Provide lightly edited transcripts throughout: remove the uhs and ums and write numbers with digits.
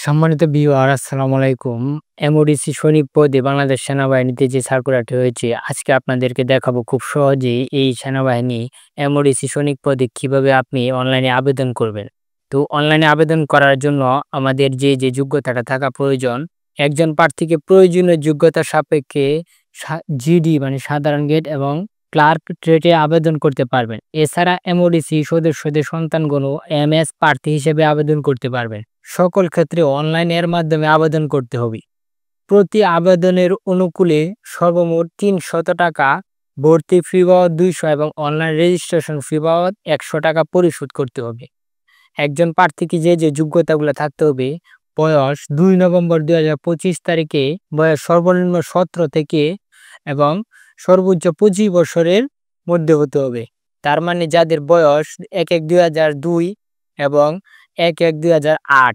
সম্মানিত ভিউয়ার আসসালামু আলাইকুম। এমওডিসি সৈনিক পদে বাংলাদেশ সেনাবাহিনীতে যে সার্কুলারটি হয়েছে, আজকে আপনাদেরকে দেখাবো খুব সহজেই এই সেনাবাহিনী এমওডিসি সৈনিক পদে কিভাবে আপনি অনলাইনে আবেদন করবেন। তো অনলাইনে আবেদন করার জন্য আমাদের যে যোগ্যতাটা থাকা প্রয়োজন, একজন প্রার্থীকে প্রয়োজনীয় যোগ্যতা সাপেক্ষে জিডি মানে সাধারণ গ্রেড এবং ক্লার্ক ট্রেডে আবেদন করতে পারবেন। এছাড়া এমওডিসি সদস্যদের সন্তানগণও এমএস প্রার্থী হিসেবে আবেদন করতে পারবেন। সকল ক্ষেত্রে অনলাইনের মাধ্যমে আবেদন করতে হবে। প্রতি আবেদনের অনুকূলে সর্বমোট ৩০০ টাকা ভর্তি ফি বাবদ ২০০ এবং অনলাইন রেজিস্ট্রেশন ফি বাবদ ১০০ টাকা পরিশোধ করতে হবে। একজন প্রার্থীকে যে যোগ্যতাগুলো থাকতে হবে, বয়স ২ নভেম্বর ২০২৫ তারিখে বয়স সর্বনিম্ন ১৭ থেকে এবং সর্বোচ্চ ২৫ বছরের মধ্যে হতে হবে। তার মানে যাদের বয়স ১-১-২০০২ এবং ১-১-২০০৮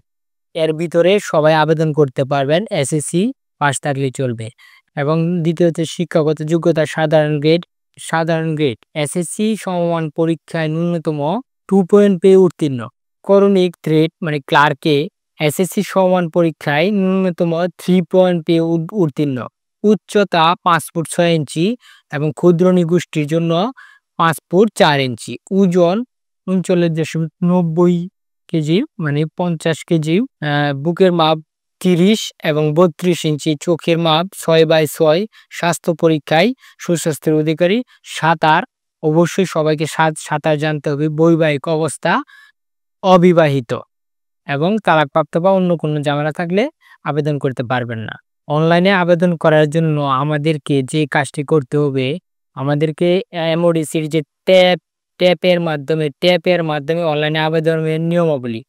এর ভিতরে সবাই আবেদন করতে পারবেন। এসএসসি পাস থাকলে চলবে। এবং দ্বিতীয় হচ্ছে শিক্ষাগত যোগ্যতা সাধারণ গ্রেড এসএসসি সমমান পরীক্ষায় ন্যূনতম 2 পয়েন্ট পেয়ে উত্তীর্ণ। করণিক থ্রেড মানে ক্লার্কে এসএসসি সমমান পরীক্ষায় ন্যূনতম 3 পয়েন্ট পেয়ে উত্তীর্ণ। উচ্চতা 5 ফুট 6 ইঞ্চি এবং ক্ষুদ্র নিগোষ্ঠীর জন্য 5 ফুট 4 ইঞ্চি। ওজন 39.90 কেজি মানে 50 কেজি। বুকের মাপ 30 এবং 32 ইঞ্চি। চোখের মাপ 6/6। স্বাস্থ্য পরীক্ষায় সুস্বাস্থ্যের অধিকারী। সাঁতার অবশ্যই সবাইকে সাঁতার জানতে হবে। বৈবাহিক অবস্থা অবিবাহিত এবং তালাকপ্রাপ্ত বা অন্য কোনো ঝামেলা থাকলে আবেদন করতে পারবেন না। অনলাইনে আবেদন করার জন্য আমাদেরকে যে কাজটি করতে হবে, আমাদেরকে এমওডিসির যে ট্যাপের মাধ্যমে অনলাইনে আবেদনের নিয়মাবলী।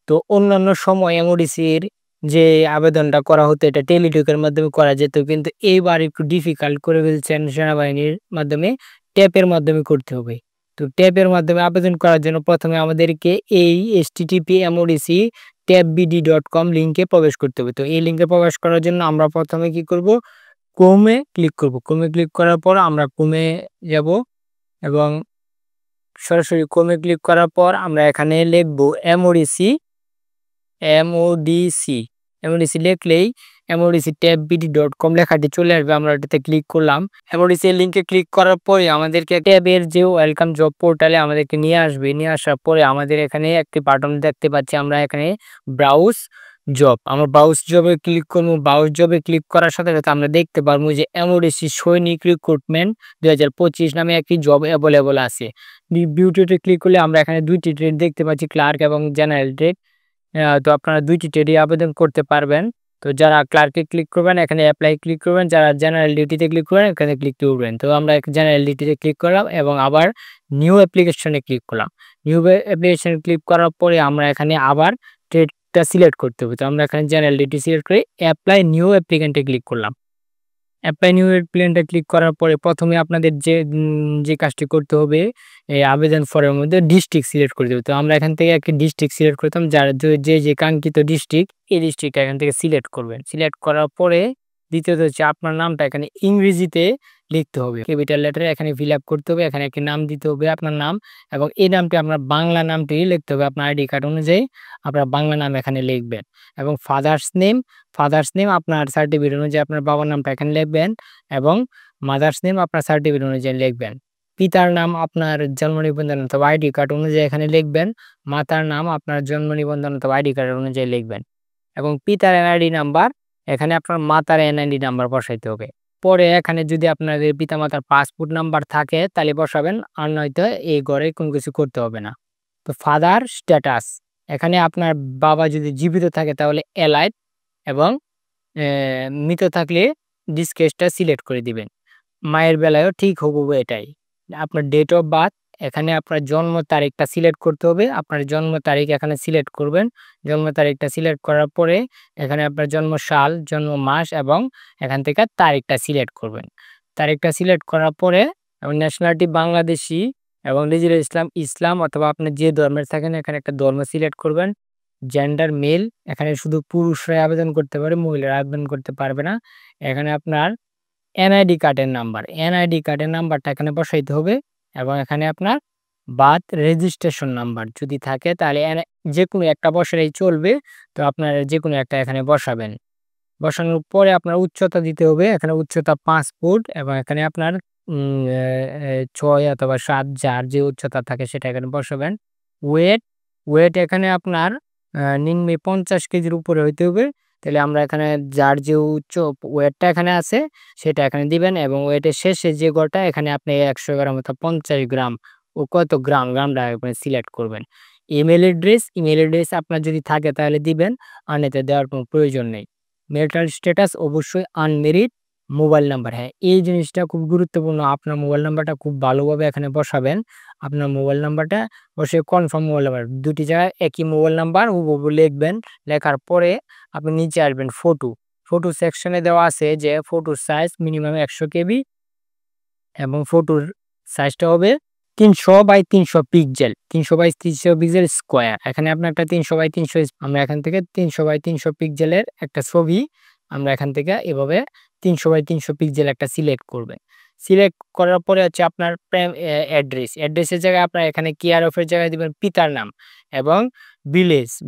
তো অন্যান্য সময় এমওডিসির যে আবেদনটা করা হতো এটা টেলিটকের মাধ্যমে করা যেত, কিন্তু এইবার একটু ডিফিকাল্ট করে ফেলছেন সেনাবাহিনীর মাধ্যমে। ট্যাপের মাধ্যমে করতে হবে। তো ট্যাপের মাধ্যমে আবেদন করার জন্য প্রথমে আমাদেরকে এই http://tabd.com লিঙ্কে প্রবেশ করতে হবে। তো এই লিঙ্কে প্রবেশ করার জন্য আমরা প্রথমে কি করব, ক্রোমে ক্লিক করব। ক্রোমে ক্লিক করার পর আমরা ক্রোমে যাব এবং সরাসরি ক্রোমে ক্লিক করার পর আমরা এখানে লিখব এমওডিসি লিখলেই এমওডিসি tabd.com লেখাটি চলে আসবে। আমরা এটাতে ক্লিক করলাম। এমওডিসি এর লিঙ্কে ক্লিক করার পরে আমাদেরকে ট্যাবের যে ওয়েলকাম জব পোর্টালে আমাদেরকে নিয়ে আসবে। নিয়ে আসার পরে আমাদের এখানে একটি বাটন দেখতে পাচ্ছি, আমরা এখানে ব্রাউজ জব, আমরা ব্রাউজ জবে ক্লিক করব। ব্রাউজ জবে ক্লিক করার সাথে সাথে আমরা দেখতে পারবো যে এমওডিসি সৈনিক রিক্রুটমেন্ট 2025 নামে একটি জব অ্যাভেলেবল আছে। ভিউটিতে ক্লিক করলে আমরা এখানে দুইটি ট্রেড দেখতে পাচ্ছি, ক্লার্ক এবং জেনারেল ট্রেড। তো আপনারা দুইটি ট্রেডে আবেদন করতে পারবেন। তো যারা ক্লার্কে ক্লিক করবেন এখানে অ্যাপ্লাই ক্লিক করবেন, যারা জেনারেল ডিউটিতে ক্লিক করবেন এখানে ক্লিক করবেন। তো আমরা জেনারেল ডিউটিতে ক্লিক করলাম এবং আবার নিউ অ্যাপ্লিকেশনে ক্লিক করলাম। নিউ অ্যাপ্লিকেশনে ক্লিক করার পরে আমরা এখানে আবার ট্রেডটা সিলেক্ট করতে হবে। তো আমরা এখানে জেনারেল ডিউটি সিলেক্ট করে অ্যাপ্লাই নিউ অ্যাপ্লিকেন্টে ক্লিক করলাম। অ্যাপ্লাই নিউ এয়ারপ্লেনটা ক্লিক করার পরে প্রথমে আপনাদের যে কাজটি করতে হবে, এই আবেদন ফর্মের মধ্যে ডিস্ট্রিক্ট সিলেক্ট করে দেবে। তো আমরা এখান থেকে একটা ডিস্ট্রিক্ট সিলেক্ট করতাম, যার যে কাঙ্ক্ষিত ডিস্ট্রিক্ট, এই ডিস্ট্রিক্টটা এখান থেকে সিলেক্ট করবেন। সিলেক্ট করার পরে দ্বিতীয়ত হচ্ছে আপনার নামটা এখানে ইংরেজিতে লিখতে হবে, ক্যাপিটাল লেটারে এখানে ফিল আপ করতে হবে। এখানে একটি নাম দিতে হবে আপনার নাম, এবং এই নামটি আপনার বাংলা নামটি লিখতে হবে। আপনার আইডি কার্ড অনুযায়ী আপনার বাংলা নাম এখানে লিখবেন এবং ফাদার্স নেম আপনার সার্টিফিকেট অনুযায়ী আপনার বাবার নামটা এখানে লিখবেন এবং মাদার্স নেম আপনার সার্টিফিকেট অনুযায়ী লিখবেন। পিতার নাম আপনার জন্ম নিবন্ধন অথবা আইডি কার্ড অনুযায়ী এখানে লিখবেন। মাতার নাম আপনার জন্ম নিবন্ধন অথবা আইডি কার্ড অনুযায়ী লিখবেন এবং পিতার এনআইডি নাম্বার এখানে আপনার মাতার এনআইডি নাম্বার বসাইতে হবে। পরে এখানে যদি আপনাদের পিতামাতার পাসপোর্ট নাম্বার থাকে তাহলে বসাবেন, আর নয়তো এই ঘরে কোনো কিছু করতে হবে না। তো ফাদার স্ট্যাটাস এখানে আপনার বাবা যদি জীবিত থাকে তাহলে এলাইভ এবং মৃত থাকলে ডিসকেসটা সিলেক্ট করে দিবেন। মায়ের বেলায়ও ঠিক হবো এটাই। আপনার ডেট অফ বার্থ এখানে আপনার জন্ম তারিখটা সিলেক্ট করতে হবে। আপনার জন্ম তারিখ এখানে সিলেক্ট করবেন। জন্ম তারিখটা সিলেক্ট করার পরে এখানে আপনার জন্ম সাল, জন্ম মাস এবং এখান থেকে তারিখটা সিলেক্ট করবেন। তারিখটা সিলেক্ট করার পরে ন্যাশনালিটি বাংলাদেশি এবং রিলিজিয়াস ইসলাম অথবা আপনি যে ধর্মের থাকেন এখানে একটা ধর্ম সিলেক্ট করবেন। জেন্ডার মেল এখানে শুধু পুরুষরাই আবেদন করতে পারে, মহিলারা আবেদন করতে পারবে না। এখানে আপনার এনআইডি কার্ডের নাম্বারটা এখানে বসাইতে হবে এবং এখানে আপনার বার্থ রেজিস্ট্রেশন নাম্বার যদি থাকে তাহলে যে কোনো একটা বসালেই চলবে। তো আপনারা যে কোনো একটা এখানে বসাবেন। বসানোর পরে আপনার উচ্চতা দিতে হবে। এখানে উচ্চতা ৫ ফুট এবং এখানে আপনার ৬ অথবা ৭ যার যে উচ্চতা থাকে সেটা এখানে বসাবেন। ওয়েট, ওয়েট এখানে আপনার নিম্নে ৫০ কেজির উপরে হইতে হবে। তাহলে আমরা এখানে যার যে ওয়েটটা এখানে আছে সেটা এখানে দিবেন এবং ওয়েটের শেষে যে ঘরটা এখানে আপনি ১০০ গ্রাম অথবা ৫০ গ্রাম ও কত গ্রাম, গ্রামটা এখানে সিলেক্ট করবেন। ইমেইল অ্যাড্রেস আপনার যদি থাকে তাহলে দিবেন, আর নাইলে দেওয়ার কোনো প্রয়োজন নেই। মেরিটাল স্ট্যাটাস অবশ্যই আনমেরিড। মোবাইল নাম্বার, হ্যাঁ, এই জিনিসটা খুব গুরুত্বপূর্ণ। আপনার মোবাইল নাম্বারটা খুব ভালোভাবে এখানে বসাবেন। আপনার মোবাইল নাম্বারটা অবশ্যই কনফার্ম মোবাইল নাম্বার। ২ টি জায়গায় একই মোবাইল নাম্বার হুবহু লিখবেন। লেখার পরে আপনি নিচে আসবেন ফটো। ফটো সেকশনে দেওয়া আছে যে ফটোর সাইজ মিনিমাম ১০০ কেবি এবং ফটোর সাইজটা হবে ৩০০ by ৩০০ pixel. ৩০০ by ৩০০ pixel square. এখানে আপনার একটা ৩০০ বাই ৩০০ আমরা এখান থেকে ৩০০ বাই ৩০০ পিক্সেলের একটা ছবি আমরা এখান থেকে এভাবে ৩০০ বাই ৩০০ পিক্সেল একটা সিলেক্ট করবেন। সিলেক্ট করার পরে হচ্ছে আপনার অ্যাড্রেসের জায়গায় আপনার এখানে কেয়ার অফের জায়গায় দিবেন পিতার নাম এবং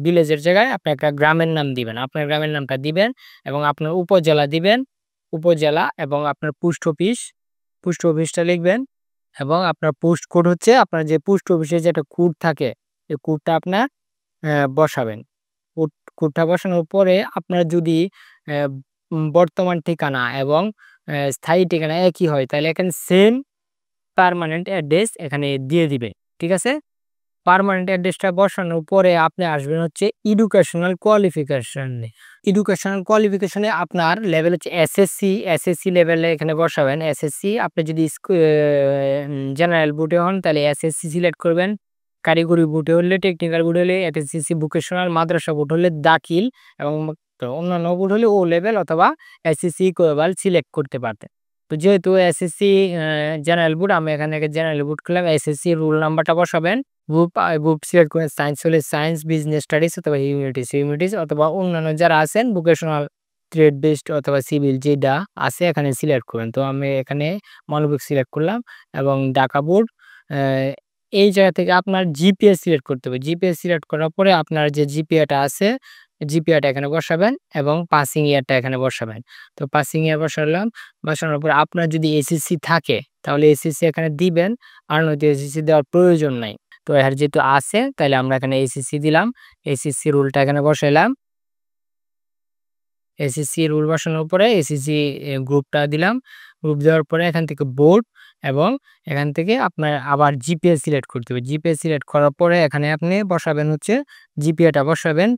ভিলেজের জায়গায় আপনি একটা গ্রামের নাম দিবেন। আপনার গ্রামের নামটা দিবেন এবং আপনার উপজেলা দিবেন, উপজেলা এবং আপনার পোস্ট অফিসটা লিখবেন এবং আপনার পোস্ট কোড হচ্ছে আপনার যে পোস্ট অফিসে যে একটা কোড থাকে এই কোডটা আপনার বসাবেন। কোডটা বসানোর পরে আপনার যদি বর্তমান ঠিকানা এবং স্থায়ী ঠিকানা একই হয় তাহলে এখানে সেম পার্মানেন্ট অ্যাড্রেস এখানে দিয়ে দিবে। ঠিক আছে? পার্মানেন্ট অ্যাড্রেসটা বসানোর পরে আপনি আসবেন হচ্ছে এডুকেশনাল কোয়ালিফিকেশনে আপনার লেভেল হচ্ছে এসএসসি লেভেলে এখানে বসাবেন। এসএসসি আপনি যদি জেনারেল বোর্ডে হন তাহলে এসএসসি সিলেক্ট করবেন। কারিগরি বোর্ডে হলে, টেকনিক্যাল বোর্ড হলে এসএসসি, ভোকেশনাল, মাদ্রাসা বোর্ড হলে দাখিল এবং অন্যান্য বোর্ড হলে ও লেভেল অথবা এসএসসি ইকুইভ্যালেন্ট সিলেক্ট করতে পারতেন। তো যেহেতু এসএসসি জেনারেল বোর্ড, আমি এখানে জেনারেল বোর্ড করলাম। এসএসসি রোল নাম্বারটা বসাবেন। গ্রুপ সিলেক্ট করেন। সায়েন্স হলে সায়েন্স, বিজনেস স্টাডিজ অথবা হিউম্যানিটিজ অথবা অন্যান্য যারা আছেন ভোকেশনাল, ট্রেড বেসড অথবা সিভিল যেটা আছে এখানে সিলেক্ট করবেন। তো আমি এখানে মানবিক সিলেক্ট করলাম এবং ঢাকা বোর্ড। এই জায়গা থেকে আপনার জিপিএ সিলেক্ট করতে হবে। জিপিএ সিলেক্ট করার পরে আপনার যে জিপিএটা আছে জিপিএটা এখানে বসাবেন এবং পাসিং ইয়ারটা এখানে বসাবেন। তো পাসিং ইয়ার বসালাম। বসানোর পর আপনার যদি এসএসসি থাকে তাহলে এসএসসি এখানে দিবেন, আর নয়তো এসএসসি দেওয়ার প্রয়োজন নাই। তো এর যেহেতু আছে তাহলে আমরা এখানে এসএসসি দিলাম। এসএসসি রুলটা এখানে বসাইলাম। এসএসসি রুল বসানোর পরে এসএসসি গ্রুপটা দিলাম। গ্রুপ দেওয়ার পরে এখান থেকে বোর্ড এবং এখান থেকে আপনার আবার জিপিএ সিলেক্ট করতে হবে। জিপিএ সিলেক্ট করার পরে এখানে আপনি বসাবেন হচ্ছে জিপিএটা বসাবেন।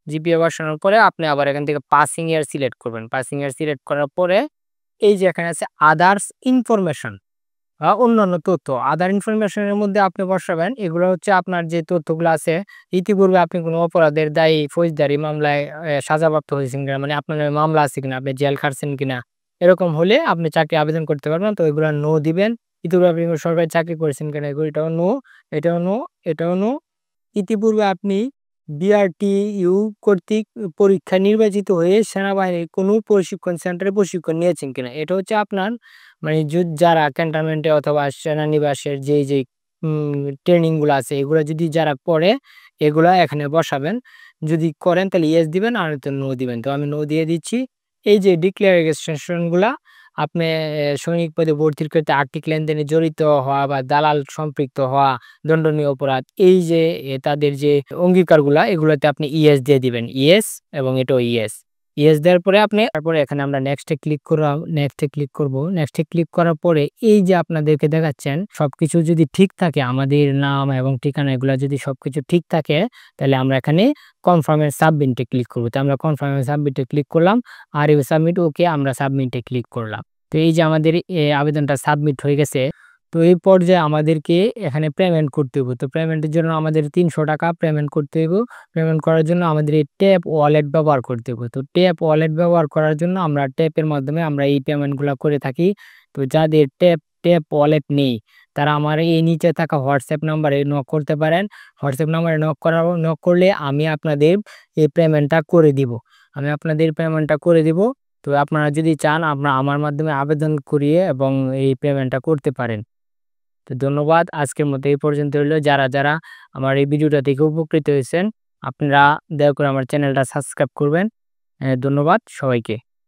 জিপিএ বসানোর পরে আপনি আবার এখান থেকে পাসিং ইয়ার সিলেক্ট করবেন। পাসিং ইয়ার সিলেক্ট করার পরে এই যে এখানে আছে আদার্স ইনফরমেশন, অন্যান্য তথ্য। আদার ইনফরমেশনের মধ্যে আপনি বসাবেন এগুলো হচ্ছে আপনার যে তথ্যগুলো আছে ইতিপূর্বে আপনি কোনো অপরাধের দায়ী ফৌজদারি মামলায় সাজাপ্রাপ্ত হয়েছেন কিনা, মানে আপনার নামে মামলা আছে কিনা, আপনি জেল খাটছেন কিনা, এরকম হলে আপনি চাকরি আবেদন করতে পারবেন। তো এগুলো নো দিবেন। ইতিপূর্বে আপনি কোনো সরকারি চাকরি করেছেন কিনা এটাও নো, এটাও নো, এটাও নো। ইতিপূর্বে আপনি বিআরটিইউ কর্তৃক পরীক্ষায় নির্বাচিত হয়ে সেনাবাহিনীর কোনো প্রশিক্ষণ সেন্টারে প্রশিক্ষণ নিয়েছেন কিনা, এটা হচ্ছে আপনার মানে যারা ক্যান্টনমেন্টে অথবা সেনানিবাসের যে ট্রেনিংগুলো আছে এগুলো যদি যারা করে এগুলা এখানে বসাবেন। যদি করেন তাহলে ইয়েস দিবেন, আর তো নো দিবেন। তো আমি নো দিয়ে দিচ্ছি। এই যে ডিক্লারেশনগুলা আপনি সৈনিক পদে ভর্তির ক্ষেত্রে আর্থিক লেনদেনে জড়িত হওয়া বা দালাল সম্পৃক্ত হওয়া, দণ্ডনীয় অপরাধ, এই যে তাদের যে অঙ্গীকারগুলা এগুলোতে আপনি ইয়েস দিয়ে দিবেন। ইয়েস এবং এটাও ইয়েস। ইয়েস দেওয়ার পরে আপনি তারপরে এখানে আমরা নেক্সটে ক্লিক করলাম। নেক্সটে ক্লিক করব। নেক্সটে ক্লিক করার পরে এই যে আপনাদেরকে দেখাচ্ছেন সবকিছু যদি ঠিক থাকে, আমাদের নাম এবং ঠিকানা এগুলা যদি সবকিছু ঠিক থাকে তাহলে আমরা এখানে কনফার্মের সাবমিটে ক্লিক করব। তো আমরা কনফার্মের সাবমিটে ক্লিক করলাম। আর এই সাবমিট ওকে আমরা সাবমিটে ক্লিক করলাম। তো এই যে আমাদের আবেদনটা সাবমিট হয়ে গেছে। তো এই পর্যায়ে আমাদেরকে এখানে পেমেন্ট করতে হবে। তো পেমেন্টের জন্য আমাদের ৩০০ টাকা পেমেন্ট করতে হবে। পেমেন্ট করার জন্য আমাদের এই ট্যাপ ওয়ালেট ব্যবহার করতে হবে। তো ট্যাপ ওয়ালেট ব্যবহার করার জন্য আমরা ট্যাপের মাধ্যমে আমরা এই পেমেন্টগুলো করে থাকি। তো যাদের ট্যাপ ওয়ালেট নেই তারা আমার এই নিচে থাকা হোয়াটসঅ্যাপ নাম্বারে নক করতে পারেন। হোয়াটসঅ্যাপ নাম্বারে নক করলে আমি আপনাদের এই পেমেন্টটা করে দিব। তো আপনারা যদি চান আপনারা আমার মাধ্যমে আবেদন করিয়ে এবং এই পেমেন্টটা করতে পারেন। তো ধন্যবাদ। আজকের মতো এই পর্যন্ত হইলো। যারা আমার এই ভিডিওটা দেখে উপকৃত হয়েছেন, আপনারা দয়া করে আমার চ্যানেলটা সাবস্ক্রাইব করবেন। ধন্যবাদ সবাইকে।